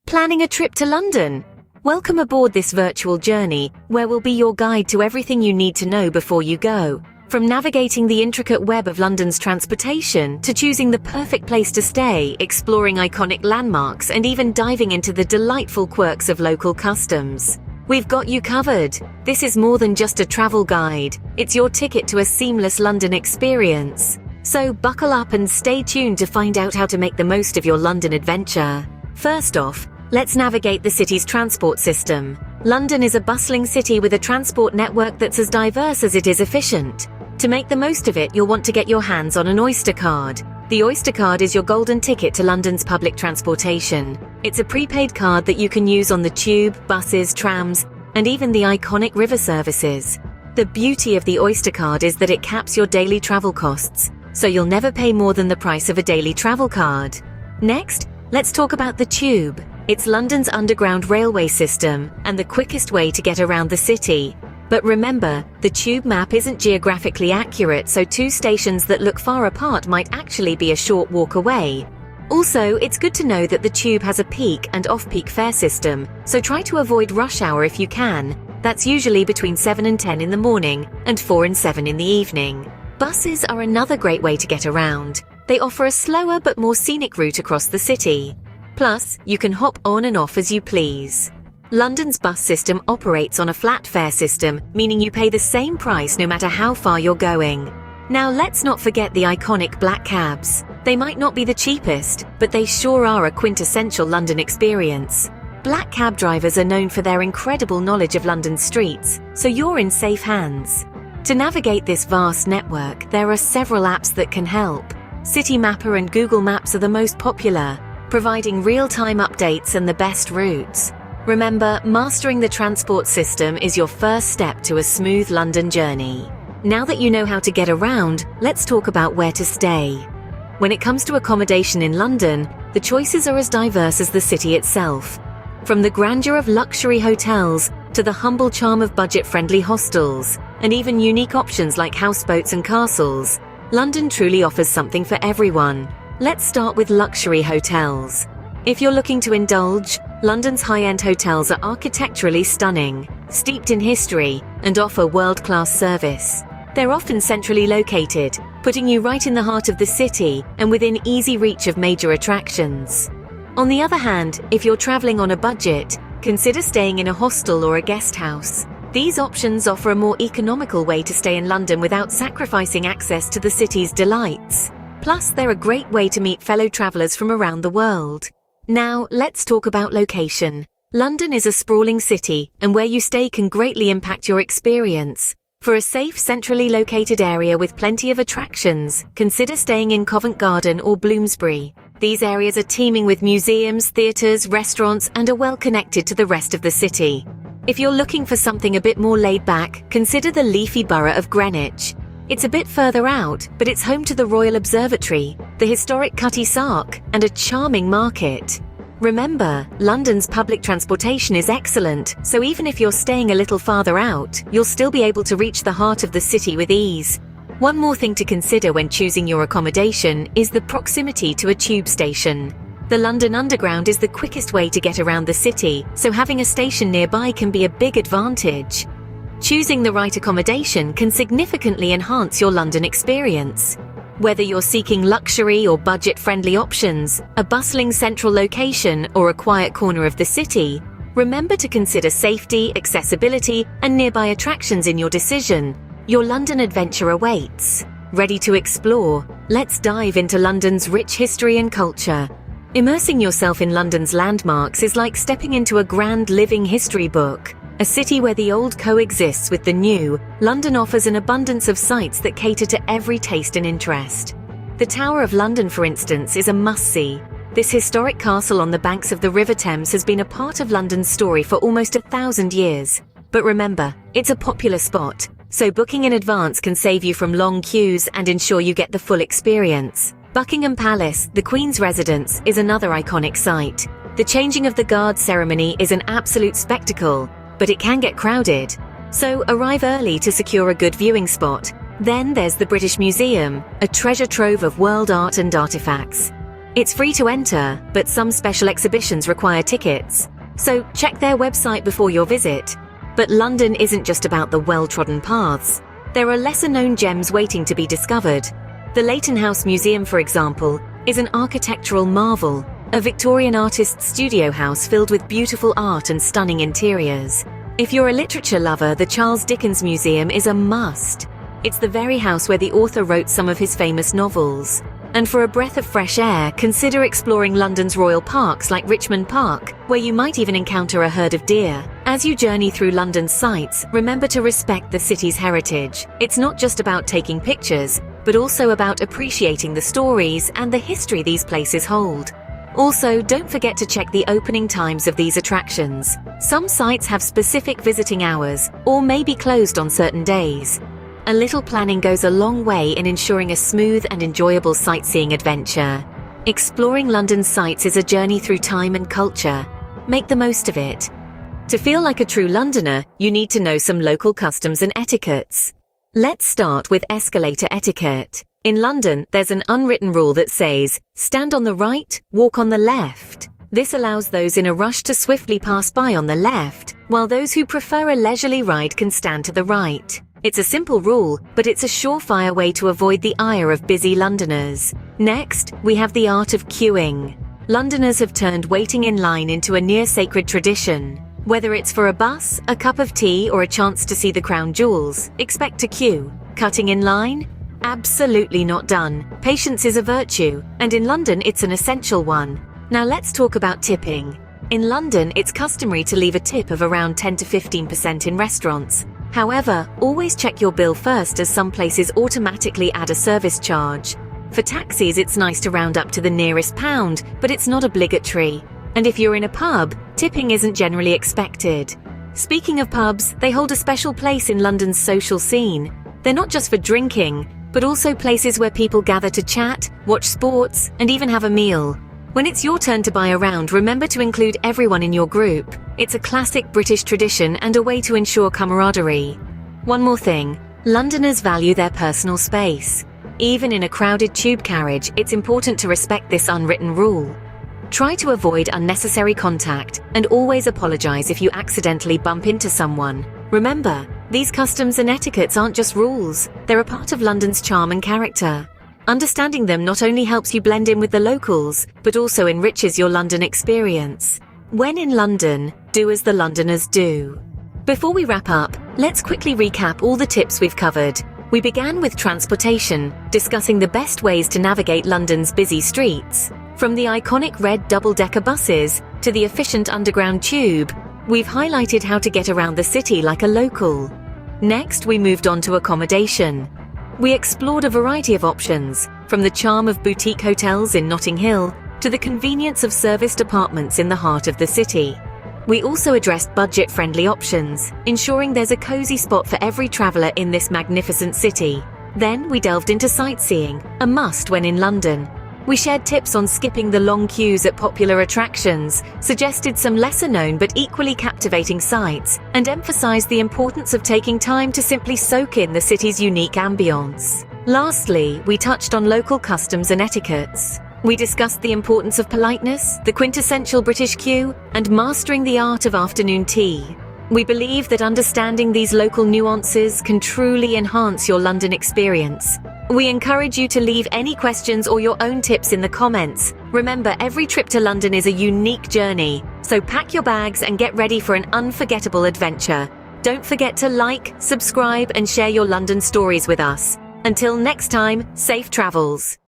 Planning a trip to London? Welcome aboard this virtual journey, where we'll be your guide to everything you need to know before you go. From navigating the intricate web of London's transportation, to choosing the perfect place to stay, exploring iconic landmarks, and even diving into the delightful quirks of local customs. We've got you covered. This is more than just a travel guide. It's your ticket to a seamless London experience. So buckle up and stay tuned to find out how to make the most of your London adventure. First off, let's navigate the city's transport system. London is a bustling city with a transport network that's as diverse as it is efficient. To make the most of it, you'll want to get your hands on an Oyster card. The Oyster card is your golden ticket to London's public transportation. It's a prepaid card that you can use on the tube, buses, trams, and even the iconic river services. The beauty of the Oyster card is that it caps your daily travel costs, so you'll never pay more than the price of a daily travel card. Next, let's talk about the tube. It's London's underground railway system and the quickest way to get around the city. But remember, the tube map isn't geographically accurate, so two stations that look far apart might actually be a short walk away. Also, it's good to know that the tube has a peak and off-peak fare system, so try to avoid rush hour if you can. That's usually between 7 and 10 in the morning and 4 and 7 in the evening. Buses are another great way to get around. They offer a slower but more scenic route across the city. Plus, you can hop on and off as you please. London's bus system operates on a flat fare system, meaning you pay the same price no matter how far you're going. Now let's not forget the iconic black cabs. They might not be the cheapest, but they sure are a quintessential London experience. Black cab drivers are known for their incredible knowledge of London's streets, so you're in safe hands. To navigate this vast network, there are several apps that can help. City Mapper and Google Maps are the most popular, providing real-time updates and the best routes. Remember, mastering the transport system is your first step to a smooth London journey. Now that you know how to get around, let's talk about where to stay. When it comes to accommodation in London, the choices are as diverse as the city itself. From the grandeur of luxury hotels to the humble charm of budget-friendly hostels, and even unique options like houseboats and castles, London truly offers something for everyone. Let's start with luxury hotels. If you're looking to indulge, London's high-end hotels are architecturally stunning, steeped in history, and offer world-class service. They're often centrally located, putting you right in the heart of the city and within easy reach of major attractions. On the other hand, if you're traveling on a budget, consider staying in a hostel or a guest house. These options offer a more economical way to stay in London without sacrificing access to the city's delights. Plus, they're a great way to meet fellow travelers from around the world. Now, let's talk about location. London is a sprawling city, and where you stay can greatly impact your experience. For a safe, centrally located area with plenty of attractions, consider staying in Covent Garden or Bloomsbury. These areas are teeming with museums, theatres, restaurants, and are well connected to the rest of the city. If you're looking for something a bit more laid back, consider the leafy borough of Greenwich. It's a bit further out, but it's home to the Royal Observatory, the historic Cutty Sark, and a charming market. Remember, London's public transportation is excellent, so even if you're staying a little farther out, you'll still be able to reach the heart of the city with ease. One more thing to consider when choosing your accommodation is the proximity to a tube station. The London Underground is the quickest way to get around the city, so having a station nearby can be a big advantage. Choosing the right accommodation can significantly enhance your London experience. Whether you're seeking luxury or budget-friendly options, a bustling central location, or a quiet corner of the city, remember to consider safety, accessibility, and nearby attractions in your decision. Your London adventure awaits. Ready to explore? Let's dive into London's rich history and culture. Immersing yourself in London's landmarks is like stepping into a grand living history book. A city where the old coexists with the new, London offers an abundance of sights that cater to every taste and interest. The Tower of London, for instance, is a must-see. This historic castle on the banks of the River Thames has been a part of London's story for almost 1,000 years. But remember, it's a popular spot, so booking in advance can save you from long queues and ensure you get the full experience. Buckingham Palace, the Queen's residence, is another iconic sight. The changing of the guard ceremony is an absolute spectacle, but it can get crowded. So arrive early to secure a good viewing spot. Then there's the British Museum, a treasure trove of world art and artifacts. It's free to enter, but some special exhibitions require tickets. So check their website before your visit. But London isn't just about the well-trodden paths. There are lesser-known gems waiting to be discovered. The Leighton House Museum, for example, is an architectural marvel, a Victorian artist's studio house filled with beautiful art and stunning interiors. If you're a literature lover, the Charles Dickens Museum is a must. It's the very house where the author wrote some of his famous novels. And for a breath of fresh air, consider exploring London's royal parks like Richmond Park, where you might even encounter a herd of deer. As you journey through London's sights, remember to respect the city's heritage. It's not just about taking pictures, but also about appreciating the stories and the history these places hold. Also, don't forget to check the opening times of these attractions. Some sites have specific visiting hours, or may be closed on certain days. A little planning goes a long way in ensuring a smooth and enjoyable sightseeing adventure. Exploring London's sights is a journey through time and culture. Make the most of it. To feel like a true Londoner, you need to know some local customs and etiquettes. Let's start with escalator etiquette. In London, there's an unwritten rule that says, stand on the right, walk on the left. This allows those in a rush to swiftly pass by on the left, while those who prefer a leisurely ride can stand to the right. It's a simple rule, but it's a surefire way to avoid the ire of busy Londoners. Next, we have the art of queuing. Londoners have turned waiting in line into a near-sacred tradition. Whether it's for a bus, a cup of tea, or a chance to see the crown jewels, expect to queue. Cutting in line? Absolutely not done. Patience is a virtue, and in London it's an essential one. Now let's talk about tipping. In London, it's customary to leave a tip of around 10 to 15% in restaurants. However, always check your bill first, as some places automatically add a service charge. For taxis, it's nice to round up to the nearest pound, but it's not obligatory. And if you're in a pub, tipping isn't generally expected. Speaking of pubs, they hold a special place in London's social scene. They're not just for drinking, but also places where people gather to chat, watch sports, and even have a meal. When it's your turn to buy a round, remember to include everyone in your group. It's a classic British tradition and a way to ensure camaraderie. One more thing, Londoners value their personal space. Even in a crowded tube carriage, it's important to respect this unwritten rule. Try to avoid unnecessary contact and always apologize if you accidentally bump into someone. Remember, these customs and etiquettes aren't just rules, they're a part of London's charm and character. Understanding them not only helps you blend in with the locals, but also enriches your London experience. When in London, do as the Londoners do. Before we wrap up, let's quickly recap all the tips we've covered. We began with transportation, discussing the best ways to navigate London's busy streets. From the iconic red double-decker buses to the efficient underground tube, we've highlighted how to get around the city like a local. Next, we moved on to accommodation. We explored a variety of options, from the charm of boutique hotels in Notting Hill to the convenience of serviced apartments in the heart of the city. We also addressed budget-friendly options, ensuring there's a cozy spot for every traveller in this magnificent city. Then we delved into sightseeing, a must when in London. We shared tips on skipping the long queues at popular attractions, suggested some lesser-known but equally captivating sights, and emphasized the importance of taking time to simply soak in the city's unique ambience. Lastly, we touched on local customs and etiquettes. We discussed the importance of politeness, the quintessential British queue, and mastering the art of afternoon tea. We believe that understanding these local nuances can truly enhance your London experience. We encourage you to leave any questions or your own tips in the comments. Remember, every trip to London is a unique journey, so pack your bags and get ready for an unforgettable adventure. Don't forget to like, subscribe, and share your London stories with us. Until next time, safe travels.